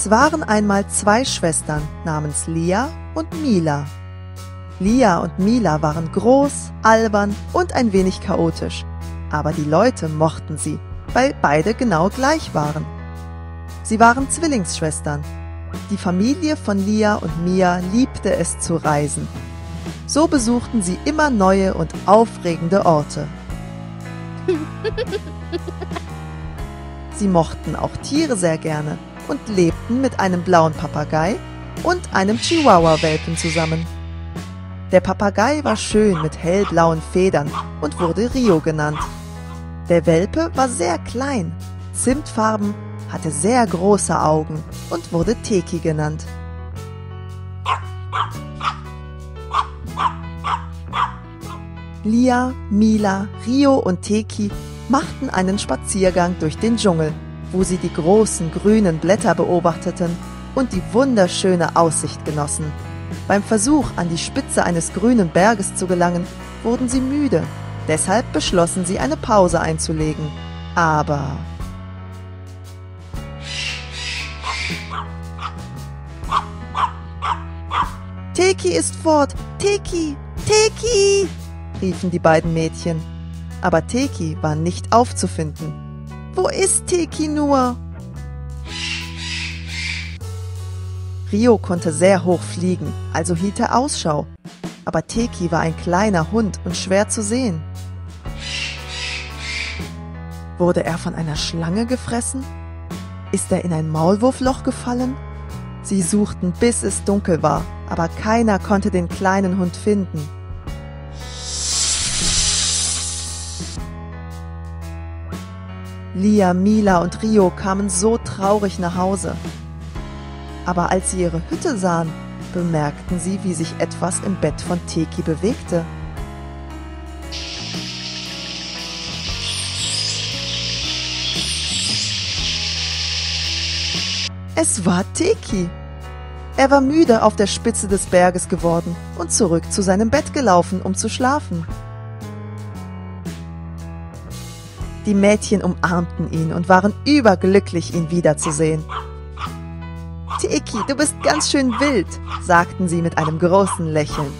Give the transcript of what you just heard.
Es waren einmal zwei Schwestern namens Lia und Mila. Lia und Mila waren groß, albern und ein wenig chaotisch. Aber die Leute mochten sie, weil beide genau gleich waren. Sie waren Zwillingsschwestern. Die Familie von Lia und Mia liebte es zu reisen. So besuchten sie immer neue und aufregende Orte. Sie mochten auch Tiere sehr gerne und lebten mit einem blauen Papagei und einem Chihuahua-Welpen zusammen. Der Papagei war schön mit hellblauen Federn und wurde Rio genannt. Der Welpe war sehr klein, zimtfarben, hatte sehr große Augen und wurde Teki genannt. Lia, Mila, Rio und Teki machten einen Spaziergang durch den Dschungel, wo sie die großen grünen Blätter beobachteten und die wunderschöne Aussicht genossen. Beim Versuch, an die Spitze eines grünen Berges zu gelangen, wurden sie müde. Deshalb beschlossen sie, eine Pause einzulegen. Aber Teki ist fort! Teki! Teki! Riefen die beiden Mädchen. Aber Teki war nicht aufzufinden. Wo ist Teki nur? Rio konnte sehr hoch fliegen, also hielt er Ausschau. Aber Teki war ein kleiner Hund und schwer zu sehen. Wurde er von einer Schlange gefressen? Ist er in ein Maulwurfloch gefallen? Sie suchten, bis es dunkel war, aber keiner konnte den kleinen Hund finden. Lia, Mila und Rio kamen so traurig nach Hause. Aber als sie ihre Hütte sahen, bemerkten sie, wie sich etwas im Bett von Teki bewegte. Es war Teki. Er war müde auf der Spitze des Berges geworden und zurück zu seinem Bett gelaufen, um zu schlafen. Die Mädchen umarmten ihn und waren überglücklich, ihn wiederzusehen. »Teki, du bist ganz schön wild«, sagten sie mit einem großen Lächeln.